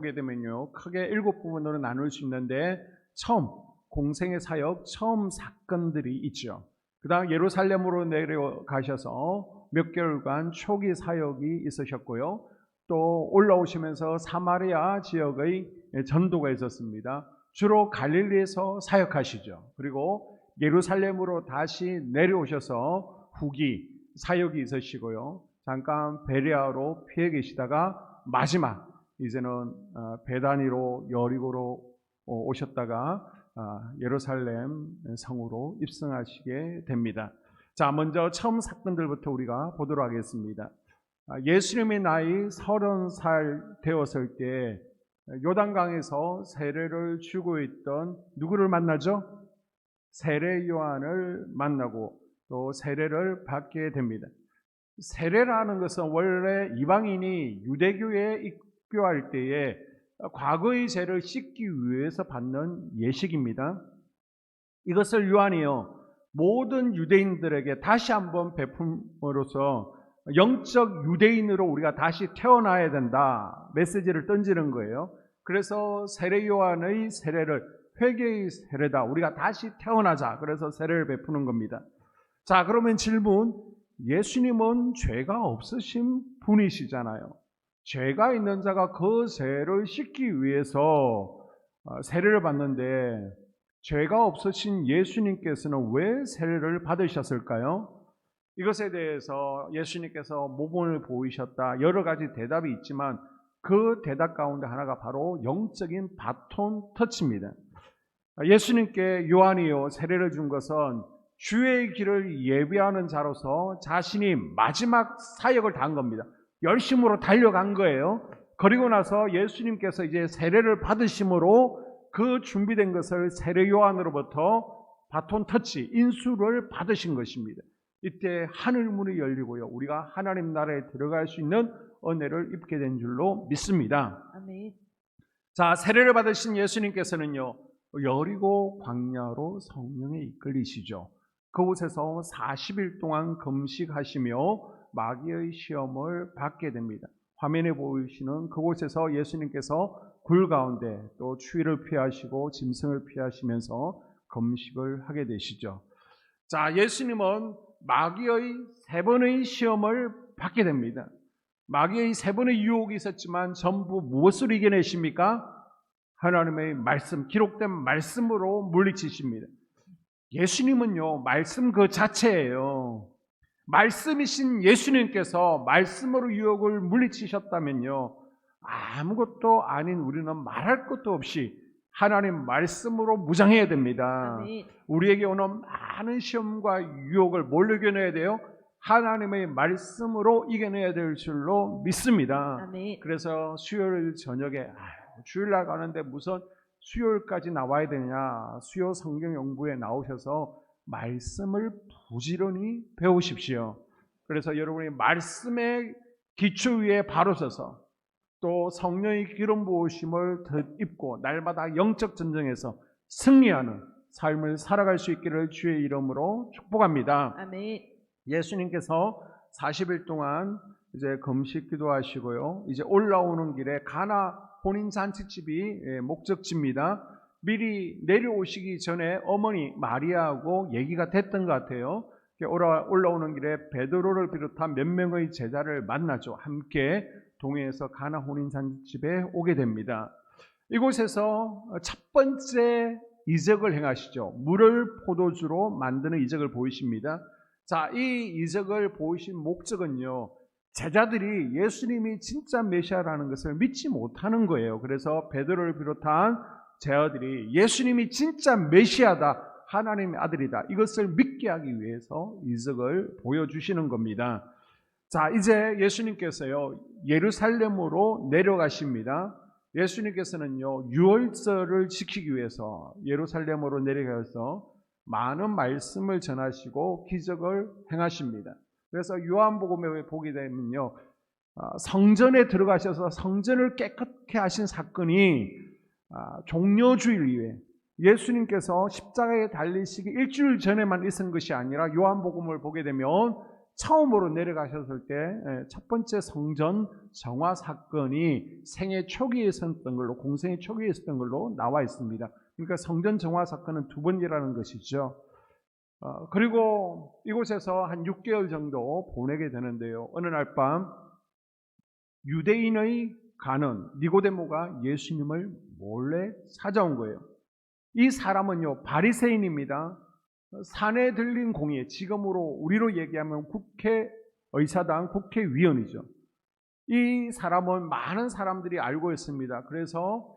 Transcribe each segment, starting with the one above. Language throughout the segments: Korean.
보게 되면요, 크게 7부분으로 나눌 수 있는데, 처음 공생의 사역 처음 사건들이 있죠. 그 다음 예루살렘으로 내려가셔서 몇 개월간 초기 사역이 있으셨고요. 또 올라오시면서 사마리아 지역의 전도가 있었습니다. 주로 갈릴리에서 사역하시죠. 그리고 예루살렘으로 다시 내려오셔서 후기 사역이 있으시고요. 잠깐 베레아로 피해 계시다가 마지막 이제는 베다니로 여리고로 오셨다가 예루살렘 성으로 입성하시게 됩니다. 자, 먼저 처음 사건들부터 우리가 보도록 하겠습니다. 예수님의 나이 30살 되었을 때 요단강에서 세례를 주고 있던 누구를 만나죠? 세례 요한을 만나고 또 세례를 받게 됩니다. 세례라는 것은 원래 이방인이 유대교에 입교할 때에 과거의 죄를 씻기 위해서 받는 예식입니다. 이것을 요한이요, 모든 유대인들에게 다시 한번 베품으로써 영적 유대인으로 우리가 다시 태어나야 된다 메시지를 던지는 거예요. 그래서 세례 요한의 세례를 회개의 세례다, 우리가 다시 태어나자, 그래서 세례를 베푸는 겁니다. 자, 그러면 질문, 예수님은 죄가 없으신 분이시잖아요. 죄가 있는 자가 그 죄를 씻기 위해서 세례를 받는데, 죄가 없으신 예수님께서는 왜 세례를 받으셨을까요? 이것에 대해서 예수님께서 모범을 보이셨다, 여러 가지 대답이 있지만 그 대답 가운데 하나가 바로 영적인 바톤 터치입니다. 예수님께 요한이요 세례를 준 것은 주의 길을 예비하는 자로서 자신이 마지막 사역을 다한 겁니다. 열심으로 달려간 거예요. 그리고 나서 예수님께서 이제 세례를 받으심으로 그 준비된 것을 세례 요한으로부터 바톤 터치, 인수를 받으신 것입니다. 이때 하늘문이 열리고요, 우리가 하나님 나라에 들어갈 수 있는 은혜를 입게 된 줄로 믿습니다. 아멘. 자, 세례를 받으신 예수님께서는요, 여리고 광야로 성령에 이끌리시죠. 그곳에서 40일 동안 금식하시며 마귀의 시험을 받게 됩니다. 화면에 보이시는 그곳에서 예수님께서 굴 가운데 또 추위를 피하시고 짐승을 피하시면서 금식을 하게 되시죠. 자, 예수님은 마귀의 3번의 시험을 받게 됩니다. 마귀의 3번의 유혹이 있었지만 전부 무엇으로 이겨내십니까? 하나님의 말씀, 기록된 말씀으로 물리치십니다. 예수님은요, 말씀 그 자체예요. 말씀이신 예수님께서 말씀으로 유혹을 물리치셨다면요, 아무것도 아닌 우리는 말할 것도 없이 하나님 말씀으로 무장해야 됩니다. 아멘. 우리에게 오는 많은 시험과 유혹을 뭘로 이겨내야 돼요? 하나님의 말씀으로 이겨내야 될 줄로 믿습니다. 아멘. 그래서 수요일 저녁에 주일날 가는데 무슨 수요일까지 나와야 되냐, 수요 성경 연구에 나오셔서 말씀을 부지런히 배우십시오. 그래서 여러분이 말씀의 기초 위에 바로 서서 또 성령의 기름 부으심을 덧입고 날마다 영적 전쟁에서 승리하는 삶을 살아갈 수 있기를 주의 이름으로 축복합니다. 아멘. 예수님께서 40일 동안 이제 금식 기도하시고요, 이제 올라오는 길에 가나 혼인 잔치집이 목적지입니다. 미리 내려오시기 전에 어머니 마리아하고 얘기가 됐던 것 같아요. 올라오는 길에 베드로를 비롯한 몇 명의 제자를 만나죠. 함께 동해에서 가나 혼인 잔치집에 오게 됩니다. 이곳에서 첫 번째 이적을 행하시죠. 물을 포도주로 만드는 이적을 보이십니다. 자, 이 이적을 보이신 목적은요, 제자들이 예수님이 진짜 메시아라는 것을 믿지 못하는 거예요. 그래서 베드로를 비롯한 제자들이 예수님이 진짜 메시아다, 하나님의 아들이다, 이것을 믿게 하기 위해서 이적을 보여주시는 겁니다. 자, 이제 예수님께서요 예루살렘으로 내려가십니다. 예수님께서는요 유월절을 지키기 위해서 예루살렘으로 내려가서 많은 말씀을 전하시고 기적을 행하십니다. 그래서 요한복음에 보게 되면요, 성전에 들어가셔서 성전을 깨끗게 하신 사건이 종려주일 이후에 예수님께서 십자가에 달리시기 일주일 전에만 있은 것이 아니라 요한복음을 보게 되면 처음으로 내려가셨을 때 첫 번째 성전 정화 사건이 생애 초기에 있었던 걸로, 공생의 초기에 있었던 걸로 나와 있습니다. 그러니까 성전 정화 사건은 두 번이라는 것이죠. 그리고 이곳에서 한 6개월 정도 보내게 되는데요. 어느 날 밤 유대인의 간은 니고데모가 예수님을 몰래 찾아온 거예요. 이 사람은요, 바리새인입니다. 산에 들린 공의, 지금으로 우리로 얘기하면 국회의사당 국회의원이죠. 이 사람은 많은 사람들이 알고 있습니다. 그래서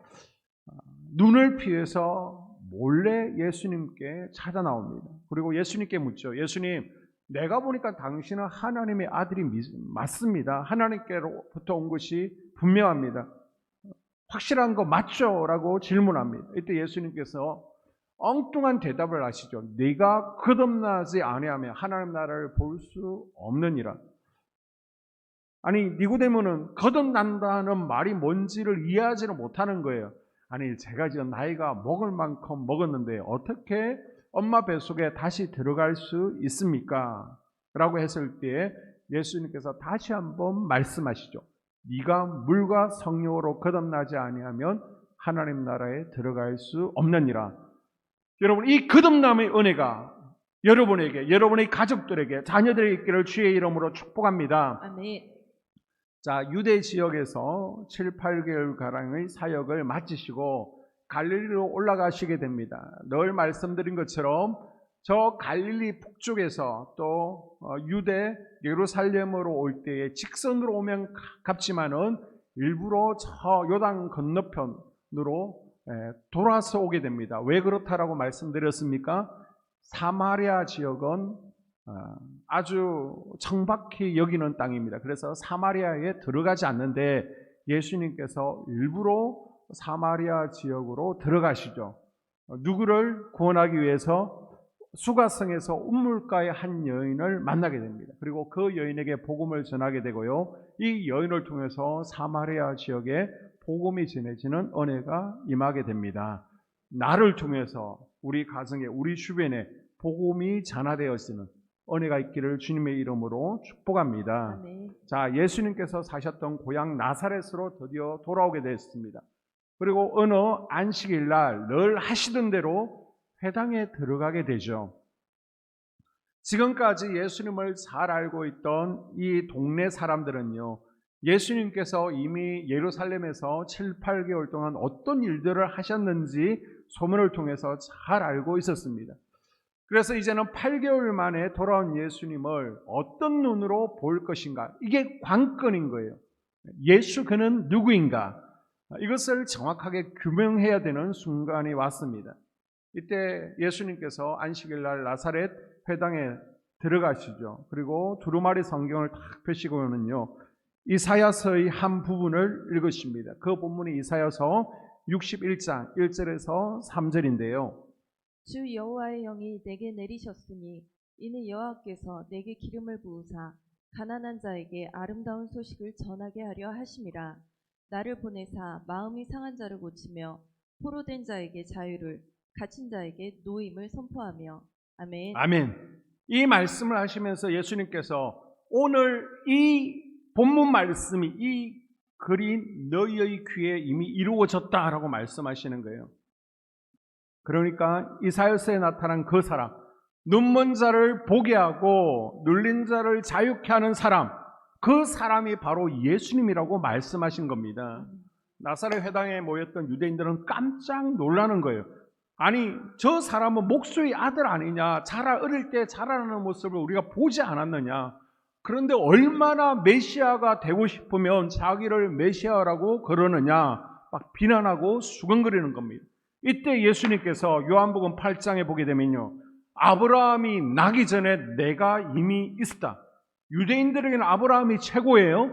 눈을 피해서 몰래 예수님께 찾아 나옵니다. 그리고 예수님께 묻죠. 예수님, 내가 보니까 당신은 하나님의 아들이 맞습니다. 하나님께로부터 온 것이 분명합니다. 확실한 거 맞죠? 라고 질문합니다. 이때 예수님께서 엉뚱한 대답을 하시죠. 네가 거듭나지 아니하면 하나님 나라를 볼 수 없느니라. 아니, 니고데모는 거듭난다는 말이 뭔지를 이해하지는 못하는 거예요. 아니, 제가 지금 나이가 먹을 만큼 먹었는데 어떻게 엄마 뱃속에 다시 들어갈 수 있습니까? 라고 했을 때 예수님께서 다시 한번 말씀하시죠. 네가 물과 성령으로 거듭나지 아니하면 하나님 나라에 들어갈 수 없느니라. 여러분, 이 거듭남의 은혜가 여러분에게, 여러분의 가족들에게, 자녀들에게 있기를 주의 이름으로 축복합니다. 아멘. 자, 유대 지역에서 7, 8개월가량의 사역을 마치시고 갈릴리로 올라가시게 됩니다. 늘 말씀드린 것처럼 저 갈릴리 북쪽에서 또 유대 예루살렘으로 올 때에 직선으로 오면 가깝지만은 일부러 저 요단 건너편으로 돌아서 오게 됩니다. 왜 그렇다라고 말씀드렸습니까? 사마리아 지역은 아주 청박히 여기는 땅입니다. 그래서 사마리아에 들어가지 않는데 예수님께서 일부러 사마리아 지역으로 들어가시죠. 누구를 구원하기 위해서 수가성에서 운물가의 한 여인을 만나게 됩니다. 그리고 그 여인에게 복음을 전하게 되고요. 이 여인을 통해서 사마리아 지역에 복음이 전해지는 은혜가 임하게 됩니다. 나를 통해서 우리 가정에, 우리 주변에 복음이 전하되어지는 은혜가 있기를 주님의 이름으로 축복합니다. 아멘. 자, 예수님께서 사셨던 고향 나사렛으로 드디어 돌아오게 됐습니다. 그리고 어느 안식일 날 늘 하시던 대로 회당에 들어가게 되죠. 지금까지 예수님을 잘 알고 있던 이 동네 사람들은요, 예수님께서 이미 예루살렘에서 7, 8개월 동안 어떤 일들을 하셨는지 소문을 통해서 잘 알고 있었습니다. 그래서 이제는 8개월 만에 돌아온 예수님을 어떤 눈으로 볼 것인가? 이게 관건인 거예요. 예수 그는 누구인가? 이것을 정확하게 규명해야 되는 순간이 왔습니다. 이때 예수님께서 안식일 날 나사렛 회당에 들어가시죠. 그리고 두루마리 성경을 탁 펴시고는요, 이사야서의 한 부분을 읽으십니다. 그 본문이 이사야서 61장 1절에서 3절인데요. 주 여호와의 영이 내게 내리셨으니 이는 여호와께서 내게 기름을 부으사 가난한 자에게 아름다운 소식을 전하게 하려 하심이라. 나를 보내사 마음이 상한 자를 고치며 포로된 자에게 자유를, 갇힌 자에게 노임을 선포하며. 아멘. 아멘. 이 말씀을 하시면서 예수님께서 오늘 이 본문 말씀이, 이 글이 너희의 귀에 이미 이루어졌다라고 말씀하시는 거예요. 그러니까 이사야서에 나타난 그 사람, 눈먼 자를 보게 하고 눌린 자를 자유케 하는 사람, 그 사람이 바로 예수님이라고 말씀하신 겁니다. 나사렛 회당에 모였던 유대인들은 깜짝 놀라는 거예요. 아니, 저 사람은 목수의 아들 아니냐, 어릴 때 자라나는 모습을 우리가 보지 않았느냐. 그런데 얼마나 메시아가 되고 싶으면 자기를 메시아라고 그러느냐, 막 비난하고 수근거리는 겁니다. 이때 예수님께서 요한복음 8장에 보게 되면요, 아브라함이 나기 전에 내가 이미 있었다. 유대인들에게는 아브라함이 최고예요.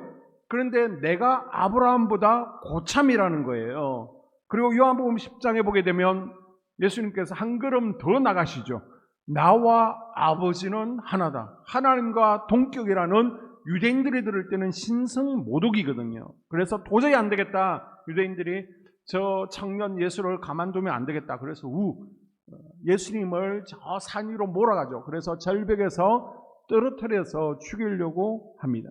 그런데 내가 아브라함보다 고참이라는 거예요. 그리고 요한복음 10장에 보게 되면 예수님께서 한 걸음 더 나가시죠. 나와 아버지는 하나다. 하나님과 동격이라는 유대인들이 들을 때는 신성 모독이거든요. 그래서 도저히 안 되겠다. 유대인들이 저 청년 예수를 가만두면 안 되겠다. 그래서 예수님을 저 산 위로 몰아가죠. 그래서 절벽에서 떨어뜨려서 죽이려고 합니다.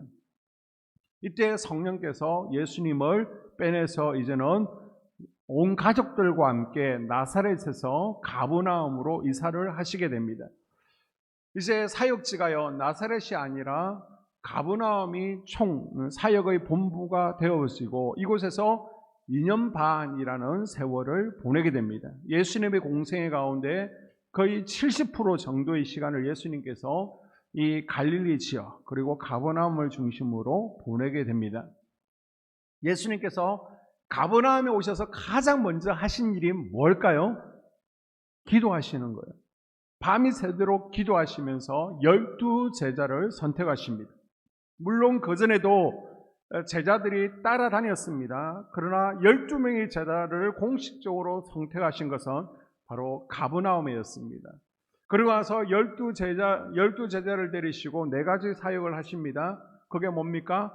이때 성령께서 예수님을 빼내서 이제는 온 가족들과 함께 나사렛에서 가버나움으로 이사를 하시게 됩니다. 이제 사역지가요, 나사렛이 아니라 가버나움이 총 사역의 본부가 되어지고 이곳에서 2년 반이라는 세월을 보내게 됩니다. 예수님의 공생애 가운데 거의 70% 정도의 시간을 예수님께서 이 갈릴리 지역 그리고 가버나움을 중심으로 보내게 됩니다. 예수님께서 가버나움에 오셔서 가장 먼저 하신 일이 뭘까요? 기도하시는 거예요. 밤이 새도록 기도하시면서 12제자를 선택하십니다. 물론 그전에도 제자들이 따라다녔습니다. 그러나 12명의 제자를 공식적으로 선택하신 것은 바로 가버나움이었습니다. 그리고 나서 12제자를 데리시고 4가지 사역을 하십니다. 그게 뭡니까?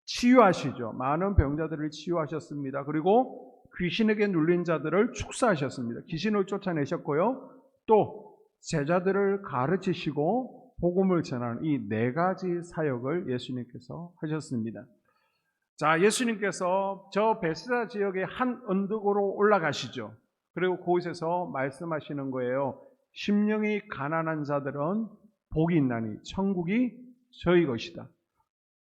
치유하시죠. 많은 병자들을 치유하셨습니다. 그리고 귀신에게 눌린 자들을 축사하셨습니다. 귀신을 쫓아내셨고요. 또 제자들을 가르치시고 복음을 전하는 이 4가지 사역을 예수님께서 하셨습니다. 자, 예수님께서 저 베스다 지역의 한 언덕으로 올라가시죠. 그리고 그곳에서 말씀하시는 거예요. 심령이 가난한 자들은 복이 있나니 천국이 저희 것이다.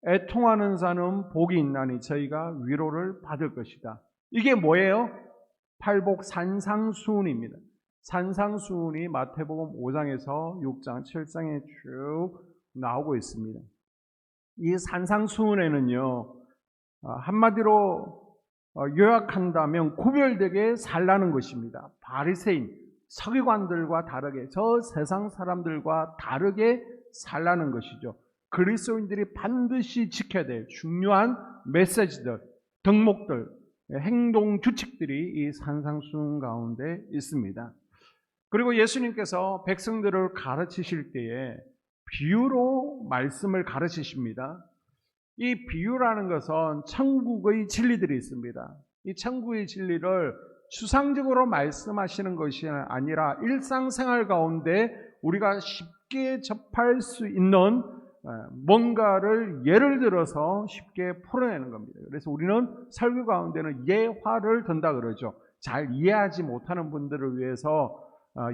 애통하는 자는 복이 있나니 저희가 위로를 받을 것이다. 이게 뭐예요? 팔복 산상수훈입니다. 산상수훈이 마태복음 5장에서 6장, 7장에 쭉 나오고 있습니다. 이 산상수훈에는요, 한마디로 요약한다면 구별되게 살라는 것입니다. 바리새인, 서기관들과 다르게, 저 세상 사람들과 다르게 살라는 것이죠. 그리스도인들이 반드시 지켜야 될 중요한 메시지들, 덕목들, 행동 규칙들이 이 산상수훈 가운데 있습니다. 그리고 예수님께서 백성들을 가르치실 때에 비유로 말씀을 가르치십니다. 이 비유라는 것은 천국의 진리들이 있습니다. 이 천국의 진리를 추상적으로 말씀하시는 것이 아니라 일상생활 가운데 우리가 쉽게 접할 수 있는 뭔가를 예를 들어서 쉽게 풀어내는 겁니다. 그래서 우리는 설교 가운데는 예화를 든다 그러죠. 잘 이해하지 못하는 분들을 위해서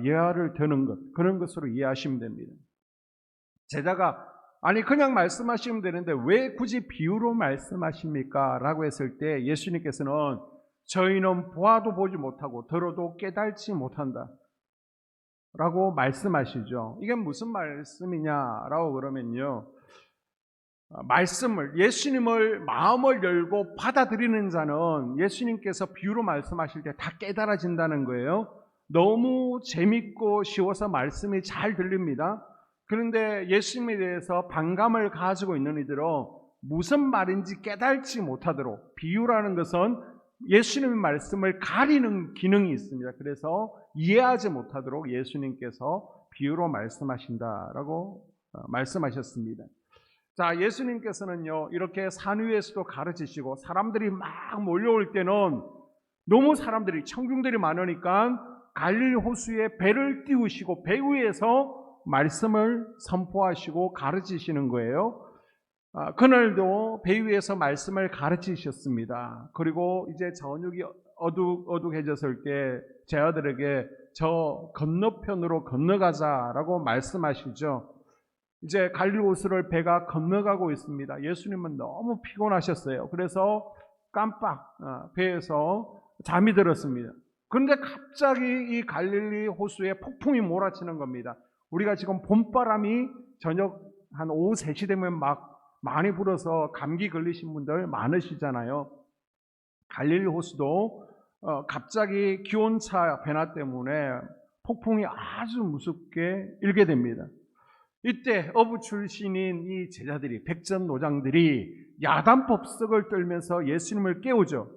예화를 드는 것, 그런 것으로 이해하시면 됩니다. 제자가 아니 그냥 말씀하시면 되는데 왜 굳이 비유로 말씀하십니까? 라고 했을 때 예수님께서는 저희는 보아도 보지 못하고 들어도 깨달지 못한다 라고 말씀하시죠. 이게 무슨 말씀이냐라고 그러면요, 말씀을, 예수님을 마음을 열고 받아들이는 자는 예수님께서 비유로 말씀하실 때 다 깨달아진다는 거예요. 너무 재밌고 쉬워서 말씀이 잘 들립니다. 그런데 예수님에 대해서 반감을 가지고 있는 이들은 무슨 말인지 깨달지 못하도록, 비유라는 것은 예수님의 말씀을 가리는 기능이 있습니다. 그래서 이해하지 못하도록 예수님께서 비유로 말씀하신다라고 말씀하셨습니다. 자, 예수님께서는요, 이렇게 산 위에서도 가르치시고 사람들이 막 몰려올 때는 너무 사람들이, 청중들이 많으니까 갈릴리 호수에 배를 띄우시고 배 위에서 말씀을 선포하시고 가르치시는 거예요. 그날도 배 위에서 말씀을 가르치셨습니다. 그리고 이제 저녁이 어둑해졌을 때 제자들에게 저 건너편으로 건너가자라고 말씀하시죠. 이제 갈릴리 호수를 배가 건너가고 있습니다. 예수님은 너무 피곤하셨어요. 그래서 깜빡 배에서 잠이 들었습니다. 그런데 갑자기 이 갈릴리 호수에 폭풍이 몰아치는 겁니다. 우리가 지금 봄바람이 저녁 한 오후 3시 되면 막 많이 불어서 감기 걸리신 분들 많으시잖아요. 갈릴리 호수도 갑자기 기온차 변화 때문에 폭풍이 아주 무섭게 일게 됩니다. 이때 어부 출신인 이 제자들이, 백전노장들이 야단법석을 떨면서 예수님을 깨우죠.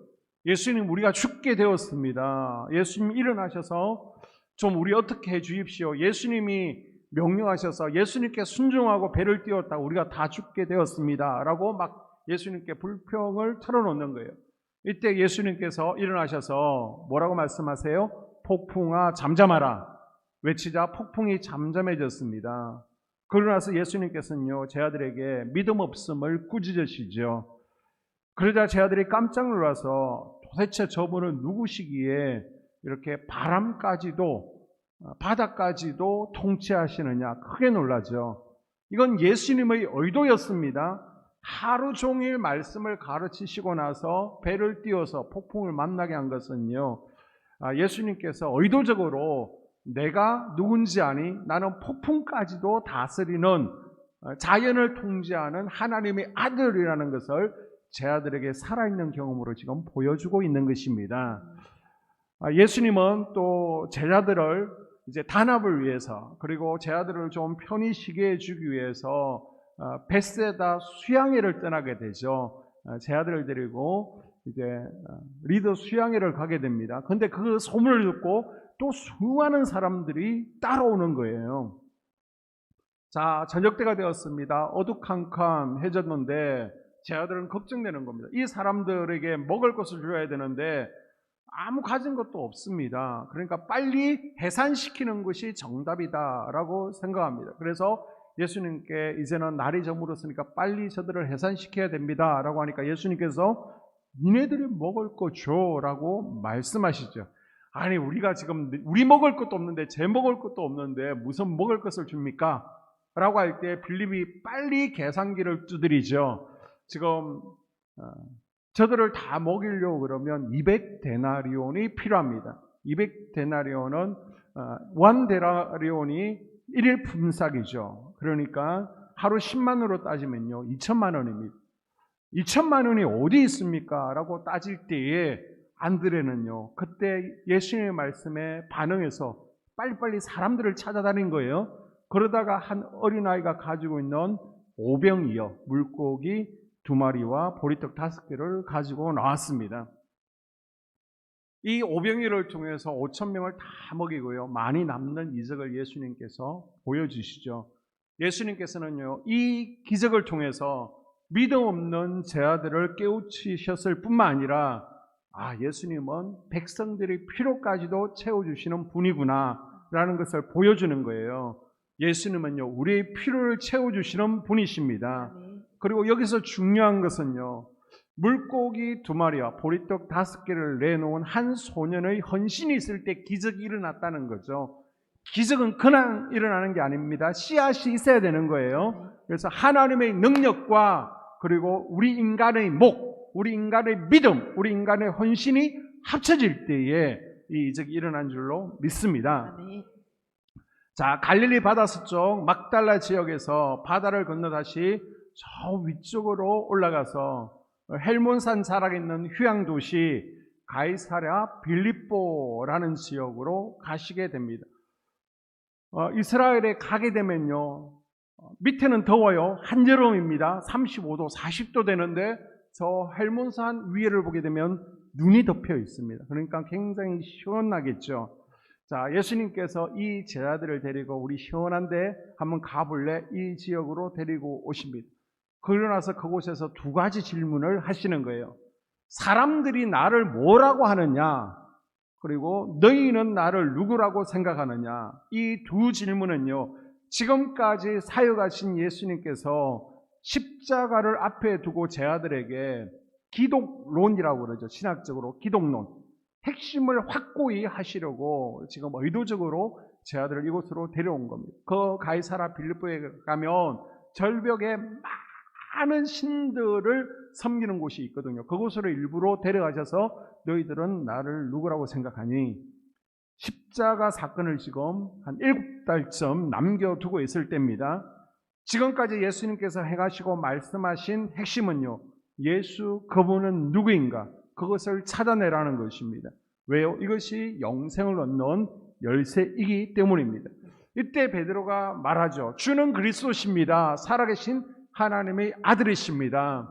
예수님, 우리가 죽게 되었습니다. 예수님 일어나셔서 좀 우리 어떻게 해 주십시오. 예수님이 명령하셔서 예수님께 순종하고 배를 띄웠다고 우리가 다 죽게 되었습니다 라고 막 예수님께 불평을 털어놓는 거예요. 이때 예수님께서 일어나셔서 뭐라고 말씀하세요? 폭풍아 잠잠하라 외치자 폭풍이 잠잠해졌습니다. 그러고 나서 예수님께서는요, 제 아들에게 믿음 없음을 꾸짖으시죠. 그러자 제 아들이 깜짝 놀라서 도대체 저분은 누구시기에 이렇게 바람까지도 바다까지도 통치하시느냐 크게 놀라죠. 이건 예수님의 의도였습니다. 하루 종일 말씀을 가르치시고 나서 배를 띄워서 폭풍을 만나게 한 것은요, 예수님께서 의도적으로 내가 누군지 아니 나는 폭풍까지도 다스리는 자연을 통제하는 하나님의 아들이라는 것을 제 아들에게 살아있는 경험으로 지금 보여주고 있는 것입니다. 예수님은 또 제자들을 이제 단합을 위해서, 그리고 제 아들을 좀 편히 쉬게 해주기 위해서 벳세다 수양회를 떠나게 되죠. 제 아들을 데리고 이제 리더 수양회를 가게 됩니다. 근데 그 소문을 듣고 또 수많은 사람들이 따라오는 거예요. 자, 저녁 때가 되었습니다. 어두컴컴해졌는데 제 아들은 걱정되는 겁니다. 이 사람들에게 먹을 것을 줘야 되는데 아무 가진 것도 없습니다. 그러니까 빨리 해산시키는 것이 정답이다라고 생각합니다. 그래서 예수님께 이제는 날이 저물었으니까 빨리 저들을 해산시켜야 됩니다라고 하니까 예수님께서 니네들이 먹을 거 줘라고 말씀하시죠. 아니, 우리가 지금 우리 먹을 것도 없는데 제 먹을 것도 없는데 무슨 먹을 것을 줍니까? 라고 할 때 빌립이 빨리 계산기를 두드리죠. 지금 저들을 다 먹이려고 그러면 200데나리온이 필요합니다. 200데나리온은 원 데나리온이 1일 품삯이죠. 그러니까 하루 10만으로 따지면요 2천만 원입니다. 2천만 원이 어디 있습니까? 라고 따질 때에 안드레는요, 그때 예수님의 말씀에 반응해서 빨리빨리 사람들을 찾아다닌 거예요. 그러다가 한 어린아이가 가지고 있는 오병이어 물고기 2마리와 보리떡 5개를 가지고 나왔습니다. 이 오병이어를 통해서 5,000명을 다 먹이고요, 많이 남는 이적을 예수님께서 보여주시죠. 예수님께서는요, 이 기적을 통해서 믿음 없는 제 아들을 깨우치셨을 뿐만 아니라 예수님은 백성들의 필요까지도 채워주시는 분이구나 라는 것을 보여주는 거예요. 예수님은요, 우리의 필요를 채워주시는 분이십니다. 그리고 여기서 중요한 것은요, 물고기 2마리와 보리떡 5개를 내놓은 한 소년의 헌신이 있을 때 기적이 일어났다는 거죠. 기적은 그냥 일어나는 게 아닙니다. 씨앗이 있어야 되는 거예요. 그래서 하나님의 능력과 그리고 우리 인간의 목, 우리 인간의 믿음, 우리 인간의 헌신이 합쳐질 때에 이 이적이 일어난 줄로 믿습니다. 자, 갈릴리 바다서쪽 막달라 지역에서 바다를 건너 다시 저 위쪽으로 올라가서 헬몬산 자락에 있는 휴양 도시 가이사랴 빌립보라는 지역으로 가시게 됩니다. 이스라엘에 가게 되면요, 밑에는 더워요. 한여름입니다. 35도, 40도 되는데 저 헬몬산 위에를 보게 되면 눈이 덮여 있습니다. 그러니까 굉장히 시원하겠죠. 자, 예수님께서 이 제자들을 데리고 우리 시원한데 한번 가볼래? 이 지역으로 데리고 오십니다. 그러고 나서 그곳에서 2가지 질문을 하시는 거예요. 사람들이 나를 뭐라고 하느냐? 그리고 너희는 나를 누구라고 생각하느냐? 이 2 질문은요, 지금까지 사역하신 예수님께서 십자가를 앞에 두고 제자들에게 기독론이라고 그러죠. 신학적으로 기독론. 핵심을 확고히 하시려고 지금 의도적으로 제자들을 이곳으로 데려온 겁니다. 그 가이사랴 빌립보에 가면 절벽에 많은 신들을 섬기는 곳이 있거든요. 그곳으로 일부러 데려가셔서 너희들은 나를 누구라고 생각하니? 십자가 사건을 지금 한 7달쯤 남겨두고 있을 때입니다. 지금까지 예수님께서 행하시고 말씀하신 핵심은요, 예수 그분은 누구인가? 그것을 찾아내라는 것입니다. 왜요? 이것이 영생을 얻는 열쇠이기 때문입니다. 이때 베드로가 말하죠. 주는 그리스도십니다. 살아계신 하나님의 아들이십니다.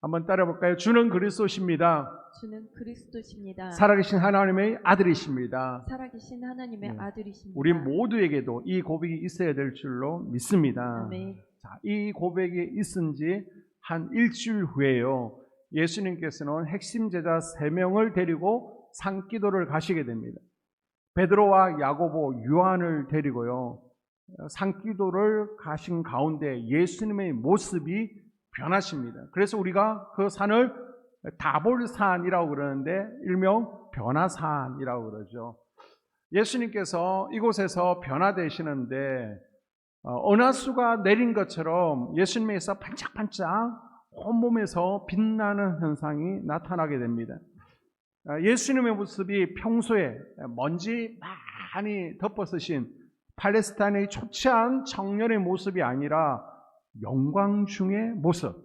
한번 따라볼까요? 주는 그리스도십니다. 주는 그리스도십니다. 살아계신 하나님의 아들이십니다. 살아계신 하나님의 아들이십니다. 우리 모두에게도 이 고백이 있어야 될 줄로 믿습니다. 아멘. 자, 이 고백이 있은 지 한 일주일 후에요, 예수님께서는 핵심 제자 3명을 데리고 산기도를 가시게 됩니다. 베드로와 야고보, 요한을 데리고요, 산기도를 가신 가운데 예수님의 모습이 변하십니다. 그래서 우리가 그 산을 다볼산이라고 그러는데 일명 변화산이라고 그러죠. 예수님께서 이곳에서 변화되시는데 은하수가 내린 것처럼 예수님에서 반짝반짝 온몸에서 빛나는 현상이 나타나게 됩니다. 예수님의 모습이 평소에 먼지 많이 덮어쓰신 팔레스타인의 초췌한 청년의 모습이 아니라 영광 중의 모습,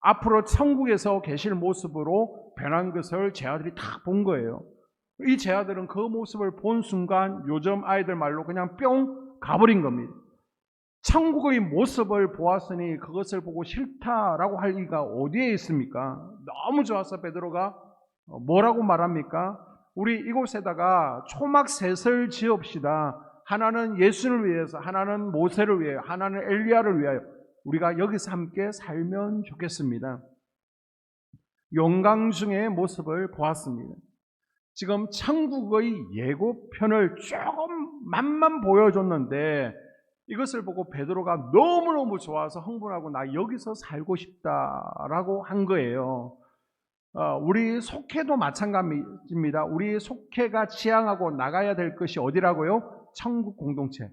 앞으로 천국에서 계실 모습으로 변한 것을 제 아들이 다 본 거예요. 이 제 아들은 그 모습을 본 순간 요즘 아이들 말로 그냥 뿅 가버린 겁니다. 천국의 모습을 보았으니 그것을 보고 싫다라고 할 리가 어디에 있습니까? 너무 좋아서 베드로가 뭐라고 말합니까? 우리 이곳에다가 초막셋을 지읍시다. 하나는 예수를 위해서, 하나는 모세를 위하여, 하나는 엘리야를 위하여 우리가 여기서 함께 살면 좋겠습니다. 영광 중의 모습을 보았습니다. 지금 천국의 예고편을 조금만 보여줬는데 이것을 보고 베드로가 너무너무 좋아서 흥분하고 나 여기서 살고 싶다라고 한 거예요. 우리 속회도 마찬가지입니다. 우리 속회가 지향하고 나가야 될 것이 어디라고요? 천국 공동체.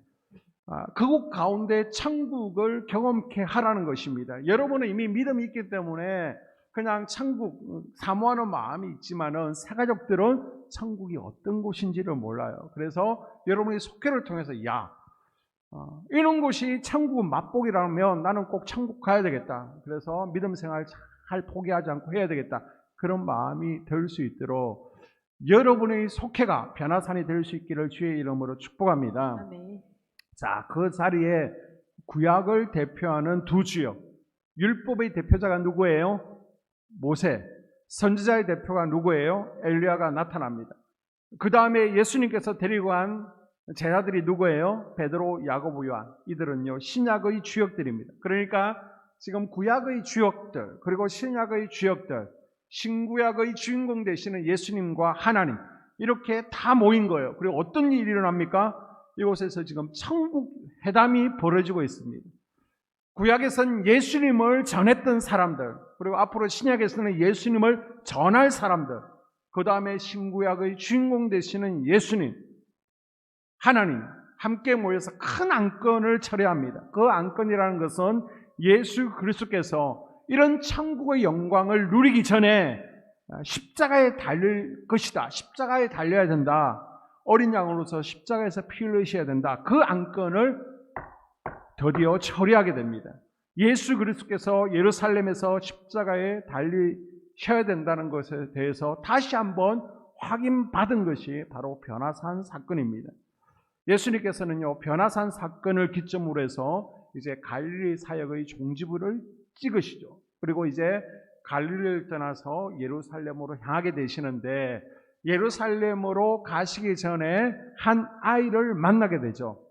그곳 가운데 천국을 경험케 하라는 것입니다. 여러분은 이미 믿음이 있기 때문에 그냥 천국 사모하는 마음이 있지만은 새가족들은 천국이 어떤 곳인지를 몰라요. 그래서 여러분이 속회를 통해서 이런 곳이 천국 맛보기라면 나는 꼭 천국 가야 되겠다. 그래서 믿음 생활 잘 포기하지 않고 해야 되겠다. 그런 마음이 들 수 있도록 여러분의 속회가 변화산이 될 수 있기를 주의 이름으로 축복합니다. 아멘. 자, 그 자리에 구약을 대표하는 두 주역, 율법의 대표자가 누구예요? 모세. 선지자의 대표가 누구예요? 엘리야가 나타납니다. 그 다음에 예수님께서 데리고 간 제자들이 누구예요? 베드로, 야고보, 요한. 이들은요 신약의 주역들입니다. 그러니까 지금 구약의 주역들 그리고 신약의 주역들, 신구약의 주인공 되시는 예수님과 하나님 이렇게 다 모인 거예요. 그리고 어떤 일이 일어납니까? 이곳에서 지금 천국 회담이 벌어지고 있습니다. 구약에서는 예수님을 전했던 사람들, 그리고 앞으로 신약에서는 예수님을 전할 사람들, 그 다음에 신구약의 주인공 되시는 예수님, 하나님 함께 모여서 큰 안건을 처리합니다. 그 안건이라는 것은 예수 그리스도께서 이런 천국의 영광을 누리기 전에 십자가에 달릴 것이다. 십자가에 달려야 된다. 어린 양으로서 십자가에서 피 흘리셔야 된다. 그 안건을 드디어 처리하게 됩니다. 예수 그리스도께서 예루살렘에서 십자가에 달리셔야 된다는 것에 대해서 다시 한번 확인받은 것이 바로 변화산 사건입니다. 예수님께서는요 변화산 사건을 기점으로 해서 이제 갈릴리 사역의 종지부를 찍으시죠. 그리고 이제 갈릴리를 떠나서 예루살렘으로 향하게 되시는데 예루살렘으로 가시기 전에 한 아이를 만나게 되죠.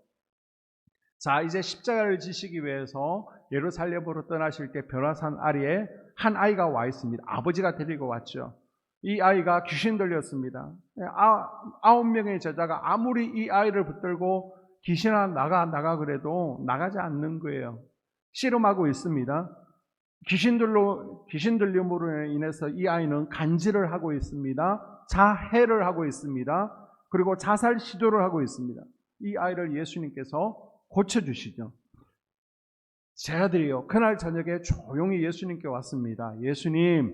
자, 이제 십자가를 지시기 위해서 예루살렘으로 떠나실 때 변화산 아래에 한 아이가 와 있습니다. 아버지가 데리고 왔죠. 이 아이가 귀신 들렸습니다. 9명의 제자가 아무리 이 아이를 붙들고 귀신아 나가 그래도 나가지 않는 거예요. 씨름하고 있습니다. 귀신 들림으로 인해서 이 아이는 간질을 하고 있습니다. 자해를 하고 있습니다. 그리고 자살 시도를 하고 있습니다. 이 아이를 예수님께서 고쳐주시죠. 제자들이요 그날 저녁에 조용히 예수님께 왔습니다. 예수님,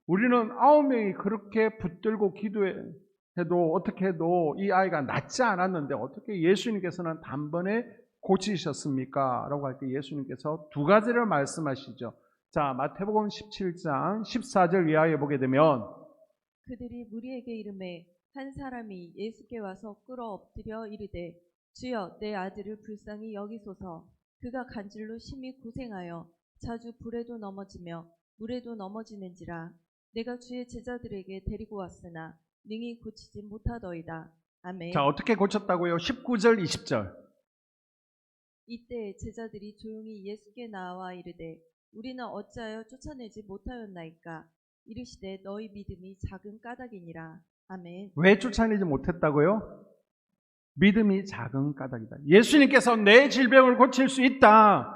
우리는 9명이 그렇게 붙들고 기도해도 어떻게 해도 이 아이가 낫지 않았는데 어떻게 예수님께서는 단번에 고치셨습니까? 라고 할 때 예수님께서 두 가지를 말씀하시죠. 자, 마태복음 17장 14절 이하에 보게 되면 그들이 무리에게 이르매 한 사람이 예수께 와서 꿇어 엎드려 이르되 주여 내 아들을 불쌍히 여기소서. 그가 간질로 심히 고생하여 자주 불에도 넘어지며 물에도 넘어지는지라. 내가 주의 제자들에게 데리고 왔으나 능히 고치지 못하더이다. 아멘. 자, 어떻게 고쳤다고요? 19절 20절. 이때 제자들이 조용히 예수께 나와 이르되 우리는 어찌하여 쫓아내지 못하였나이까. 이르시되 너희 믿음이 작은 까닭이니라. 아멘. 왜 쫓아내지 못했다고요? 믿음이 작은 까닭이다. 예수님께서 내 질병을 고칠 수 있다.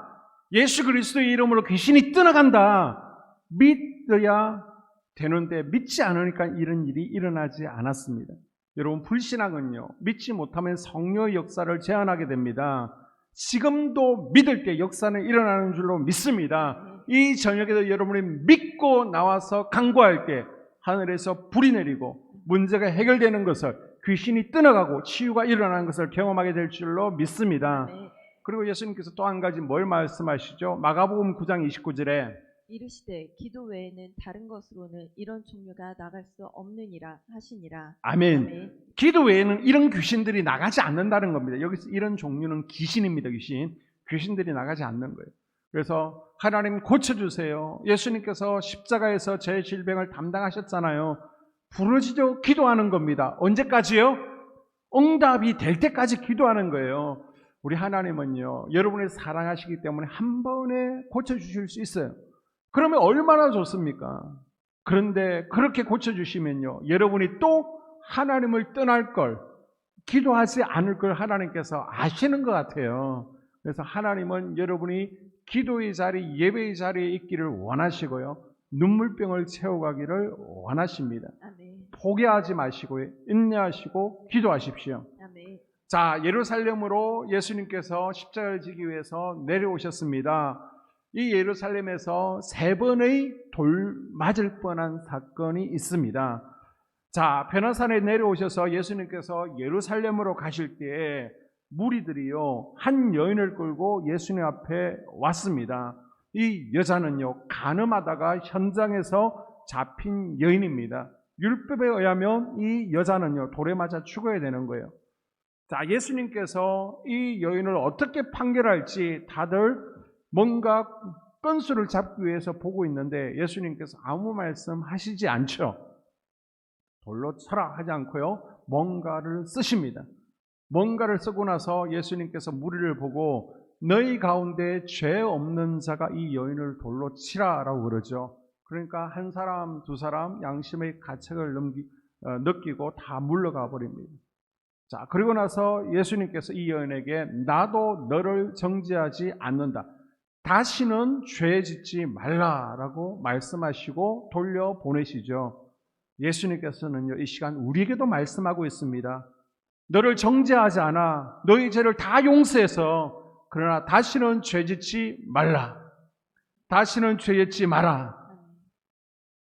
예수 그리스도의 이름으로 귀신이 떠나간다. 믿어야 되는데 믿지 않으니까 이런 일이 일어나지 않았습니다. 여러분, 불신앙은요, 믿지 못하면 성령의 역사를 제한하게 됩니다. 지금도 믿을 때 역사는 일어나는 줄로 믿습니다. 이 저녁에도 여러분이 믿고 나와서 간구할 때 하늘에서 불이 내리고 문제가 해결되는 것을, 귀신이 떠나가고 치유가 일어나는 것을 경험하게 될 줄로 믿습니다. 그리고 예수님께서 또 한 가지 뭘 말씀하시죠? 마가복음 9장 29절에 이르시되 기도 외에는 다른 것으로는 이런 종류가 나갈 수 없느니라 하시니라. 아멘. 기도 외에는 이런 귀신들이 나가지 않는다는 겁니다. 여기서 이런 종류는 귀신입니다. 귀신들이 나가지 않는 거예요. 그래서 하나님 고쳐주세요. 예수님께서 십자가에서 제 질병을 담당하셨잖아요. 부르짖어 기도하는 겁니다. 언제까지요? 응답이 될 때까지 기도하는 거예요. 우리 하나님은요, 여러분을 사랑하시기 때문에 한 번에 고쳐주실 수 있어요. 그러면 얼마나 좋습니까? 그런데 그렇게 고쳐주시면요, 여러분이 또 하나님을 떠날 걸, 기도하지 않을 걸 하나님께서 아시는 것 같아요. 그래서 하나님은 여러분이 기도의 자리, 예배의 자리에 있기를 원하시고요, 눈물병을 채워가기를 원하십니다. 아멘. 포기하지 마시고 인내하시고 기도하십시오. 아멘. 자, 예루살렘으로 예수님께서 십자가를 지기 위해서 내려오셨습니다. 이 예루살렘에서 3번의 돌 맞을 뻔한 사건이 있습니다. 자, 변화산에 내려오셔서 예수님께서 예루살렘으로 가실 때에 무리들이요, 한 여인을 끌고 예수님 앞에 왔습니다. 이 여자는요, 간음하다가 현장에서 잡힌 여인입니다. 율법에 의하면 이 여자는요, 돌에 맞아 죽어야 되는 거예요. 자, 예수님께서 이 여인을 어떻게 판결할지 다들 뭔가 건수를 잡기 위해서 보고 있는데 예수님께서 아무 말씀하시지 않죠. 돌로 쳐라 하지 않고요, 뭔가를 쓰십니다. 뭔가를 쓰고 나서 예수님께서 무리를 보고 너희 가운데 죄 없는 자가 이 여인을 돌로 치라라고 그러죠. 그러니까 한 사람, 두 사람 양심의 가책을 느끼고 다 물러가 버립니다. 자, 그리고 나서 예수님께서 이 여인에게 나도 너를 정죄하지 않는다. 다시는 죄 짓지 말라라고 말씀하시고 돌려보내시죠. 예수님께서는요, 이 시간 우리에게도 말씀하고 있습니다. 너를 정죄하지 않아. 너희 죄를 다 용서해서, 그러나 다시는 죄 짓지 말라. 다시는 죄 짓지 마라.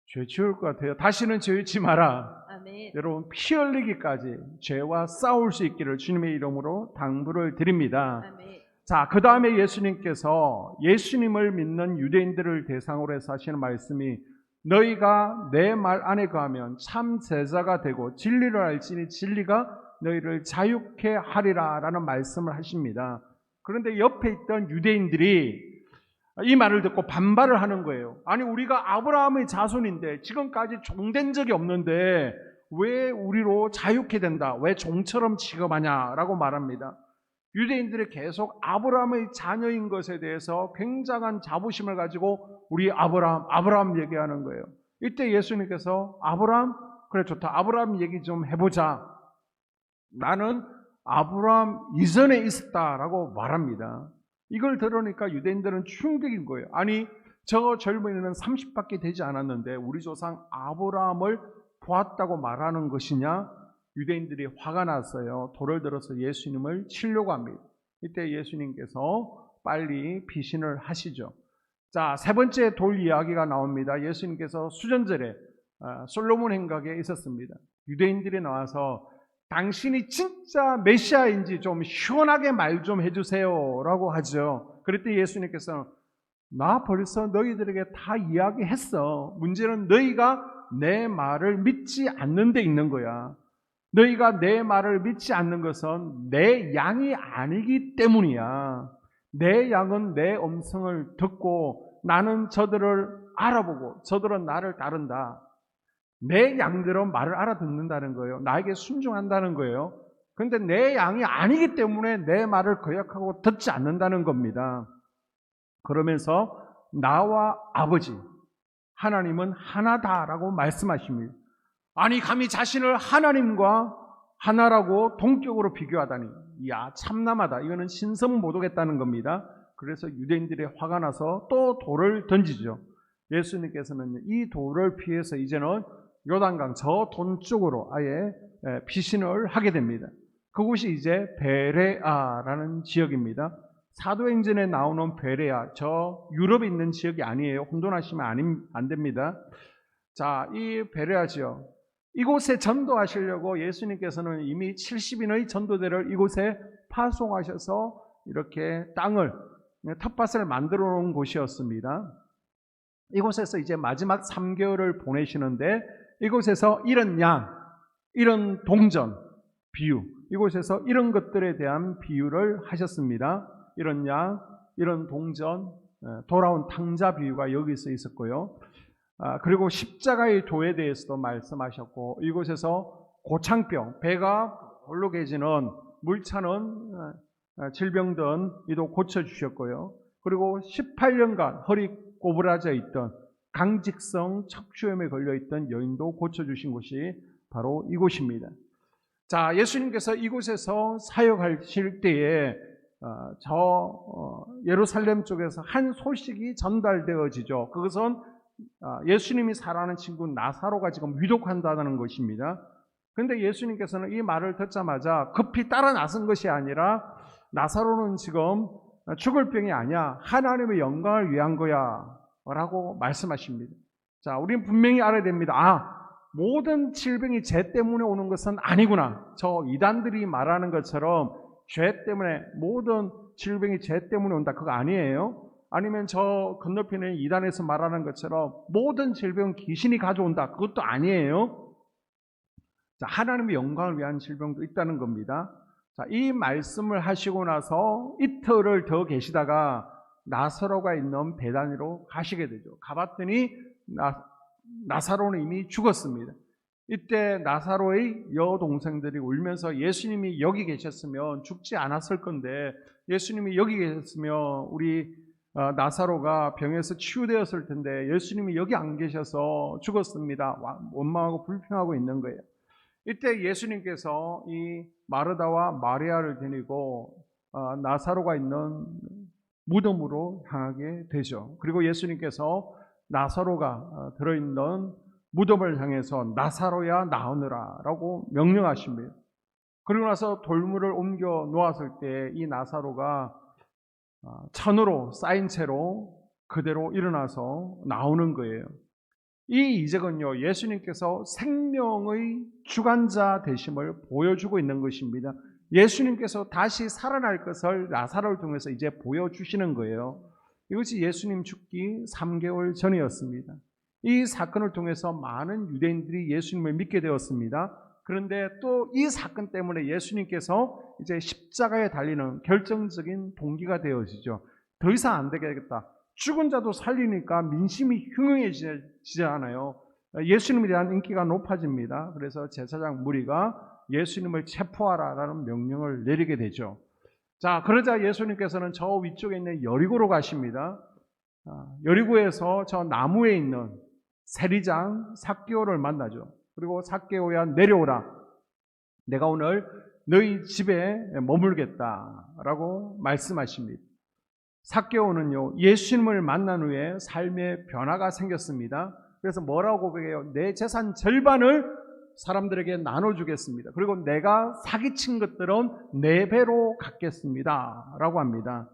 죄 지을 것 같아요. 다시는 죄 짓지 마라. 아멘. 여러분, 피 흘리기까지 죄와 싸울 수 있기를 주님의 이름으로 당부를 드립니다. 아멘. 자, 그 다음에 예수님께서 예수님을 믿는 유대인들을 대상으로 해서 하시는 말씀이 너희가 내 말 안에 거하면 참 제자가 되고 진리를 알지니 진리가 너희를 자유케 하리라 라는 말씀을 하십니다. 그런데 옆에 있던 유대인들이 이 말을 듣고 반발을 하는 거예요. 아니, 우리가 아브라함의 자손인데 지금까지 종된 적이 없는데 왜 우리로 자유케 된다? 왜 종처럼 취급하냐? 라고 말합니다. 유대인들이 계속 아브라함의 자녀인 것에 대해서 굉장한 자부심을 가지고 우리 아브라함 얘기하는 거예요. 이때 예수님께서 아브라함? 그래, 좋다. 아브라함 얘기 좀 해보자. 나는 아브라함 이전에 있었다라고 말합니다. 이걸 들으니까 유대인들은 충격인 거예요. 아니, 저 젊은이는 30밖에 되지 않았는데 우리 조상 아브라함을 보았다고 말하는 것이냐? 유대인들이 화가 났어요. 돌을 들어서 예수님을 치려고 합니다. 이때 예수님께서 빨리 피신을 하시죠. 자, 3번째 돌 이야기가 나옵니다. 예수님께서 수전절에 솔로몬 행각에 있었습니다. 유대인들이 나와서 당신이 진짜 메시아인지 좀 시원하게 말 좀 해주세요 라고 하죠. 그랬더니 예수님께서 나 벌써 너희들에게 다 이야기했어. 문제는 너희가 내 말을 믿지 않는 데 있는 거야. 너희가 내 말을 믿지 않는 것은 내 양이 아니기 때문이야. 내 양은 내 음성을 듣고 나는 저들을 알아보고 저들은 나를 따른다. 내 양들은 말을 알아듣는다는 거예요. 나에게 순종한다는 거예요. 그런데 내 양이 아니기 때문에 내 말을 거역하고 듣지 않는다는 겁니다. 그러면서 나와 아버지 하나님은 하나다라고 말씀하십니다. 아니, 감히 자신을 하나님과 하나라고 동격으로 비교하다니, 이야 참남하다. 이거는 신성 모독했다는 겁니다. 그래서 유대인들이 화가 나서 또 돌을 던지죠. 예수님께서는 이 돌을 피해서 이제는 요단강 저 동쪽으로 아예 피신을 하게 됩니다. 그곳이 이제 베레아라는 지역입니다. 사도행전에 나오는 베레아, 저 유럽에 있는 지역이 아니에요. 혼돈하시면 안 됩니다. 자, 이 베레아 지역, 이곳에 전도하시려고 예수님께서는 이미 70인의 전도대를 이곳에 파송하셔서 이렇게 땅을, 텃밭을 만들어 놓은 곳이었습니다. 이곳에서 이제 마지막 3개월을 보내시는데, 이곳에서 이런 양, 이런 동전, 비유, 이곳에서 이런 것들에 대한 비유를 하셨습니다. 이런 양, 이런 동전, 돌아온 탕자 비유가 여기서 있었고요. 그리고 십자가의 도에 대해서도 말씀하셨고, 이곳에서 고창병, 배가 홀로 계지는 물차는 질병든 이도 고쳐주셨고요. 그리고 18년간 허리 꼬부라져 있던 강직성 척추염에 걸려있던 여인도 고쳐주신 곳이 바로 이곳입니다. 자, 예수님께서 이곳에서 사역하실 때에 예루살렘 쪽에서 한 소식이 전달되어지죠. 그것은 예수님이 살아가는 친구 나사로가 지금 위독한다는 것입니다. 그런데 예수님께서는 이 말을 듣자마자 급히 따라 나선 것이 아니라, 나사로는 지금 죽을 병이 아니야, 하나님의 영광을 위한 거야 라고 말씀하십니다. 자, 우리는 분명히 알아야 됩니다. 모든 질병이 죄 때문에 오는 것은 아니구나. 저 이단들이 말하는 것처럼 죄 때문에, 모든 질병이 죄 때문에 온다, 그거 아니에요. 아니면 저 건너편에 이단에서 말하는 것처럼 모든 질병은 귀신이 가져온다, 그것도 아니에요. 자, 하나님의 영광을 위한 질병도 있다는 겁니다. 자, 이 말씀을 하시고 나서 이틀을 더 계시다가 나사로가 있는 베다니로 가시게 되죠. 가봤더니 나사로는 이미 죽었습니다. 이때 나사로의 여동생들이 울면서, 예수님이 여기 계셨으면 죽지 않았을 건데, 예수님이 여기 계셨으면 우리 나사로가 병에서 치유되었을 텐데 예수님이 여기 안 계셔서 죽었습니다. 원망하고 불평하고 있는 거예요. 이때 예수님께서 이 마르다와 마리아를 데리고 나사로가 있는 무덤으로 향하게 되죠. 그리고 예수님께서 나사로가 들어있는 무덤을 향해서 나사로야 나오너라 라고 명령하십니다. 그리고 나서 돌물을 옮겨 놓았을 때 이 나사로가 천으로 쌓인 채로 그대로 일어나서 나오는 거예요. 이 이적은요, 예수님께서 생명의 주관자 되심을 보여주고 있는 것입니다. 예수님께서 다시 살아날 것을 나사로를 통해서 이제 보여주시는 거예요. 이것이 예수님 죽기 3개월 전이었습니다. 이 사건을 통해서 많은 유대인들이 예수님을 믿게 되었습니다. 그런데 또 이 사건 때문에 예수님께서 이제 십자가에 달리는 결정적인 동기가 되어지죠. 더 이상 안 되겠다. 죽은 자도 살리니까 민심이 흉흉해지잖아요. 예수님에 대한 인기가 높아집니다. 그래서 제사장 무리가 예수님을 체포하라라는 명령을 내리게 되죠. 자, 그러자 예수님께서는 저 위쪽에 있는 여리고로 가십니다. 여리고에서 저 나무에 있는 세리장 삭개오를 만나죠. 그리고 삭개오야 내려오라. 내가 오늘 너희 집에 머물겠다라고 말씀하십니다. 삭개오는요, 예수님을 만난 후에 삶의 변화가 생겼습니다. 그래서 뭐라고 고백해요? 내 재산 절반을 사람들에게 나눠주겠습니다. 그리고 내가 사기친 것들은 4배로 갚겠습니다 라고 합니다.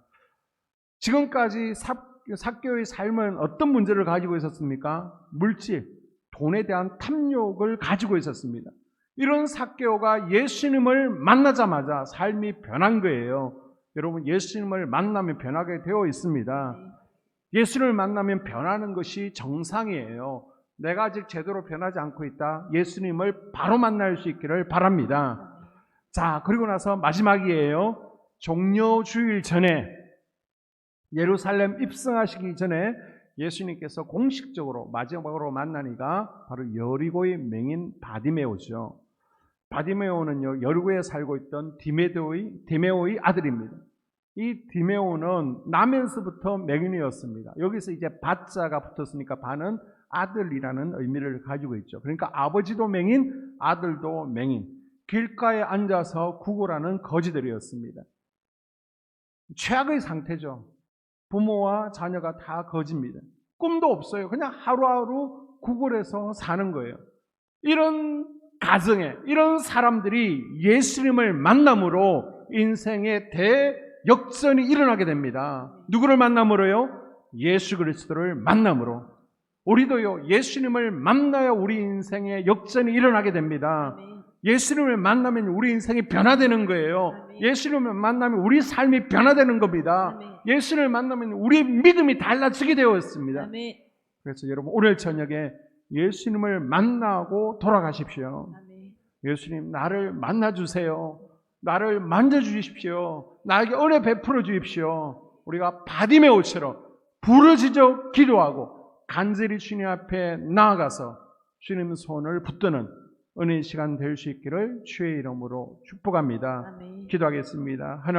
지금까지 삭개오의 삶은 어떤 문제를 가지고 있었습니까? 물질, 돈에 대한 탐욕을 가지고 있었습니다. 이런 삭개오가 예수님을 만나자마자 삶이 변한 거예요. 여러분, 예수님을 만나면 변하게 되어 있습니다. 예수님을 만나면 변하는 것이 정상이에요. 내가 아직 제대로 변하지 않고 있다. 예수님을 바로 만날 수 있기를 바랍니다. 자, 그리고 나서 마지막이에요. 종려 주일 전에, 예루살렘 입성하시기 전에 예수님께서 공식적으로 마지막으로 만나니가 바로 여리고의 맹인 바디메오죠. 바디메오는요, 여리고에 살고 있던 디메오의 아들입니다. 이 디메오는 나면서부터 맹인이었습니다. 여기서 이제 바자가 붙었으니까 바는 아들이라는 의미를 가지고 있죠. 그러니까 아버지도 맹인, 아들도 맹인. 길가에 앉아서 구걸하는 거지들이었습니다. 최악의 상태죠. 부모와 자녀가 다 거지입니다. 꿈도 없어요. 그냥 하루하루 구걸해서 사는 거예요. 이런 가정에 이런 사람들이 예수님을 만남으로 인생의 대역전이 일어나게 됩니다. 누구를 만남으로요? 예수 그리스도를 만남으로. 우리도요, 예수님을 만나야 우리 인생의 역전이 일어나게 됩니다. 아멘. 예수님을 만나면 우리 인생이 변화되는 거예요. 아멘. 예수님을 만나면 우리 삶이 변화되는 겁니다. 아멘. 예수님을 만나면 우리의 믿음이 달라지게 되었습니다. 아멘. 그래서 여러분 오늘 저녁에 예수님을 만나고 돌아가십시오. 아멘. 예수님 나를 만나주세요. 나를 만져주십시오. 나에게 은혜 베풀어 주십시오. 우리가 바디메오처럼 부르짖어 기도하고 간절히 주님 앞에 나아가서 주님 손을 붙드는 은혜의 시간 될 수 있기를 주의 이름으로 축복합니다. 아멘. 기도하겠습니다. 하나님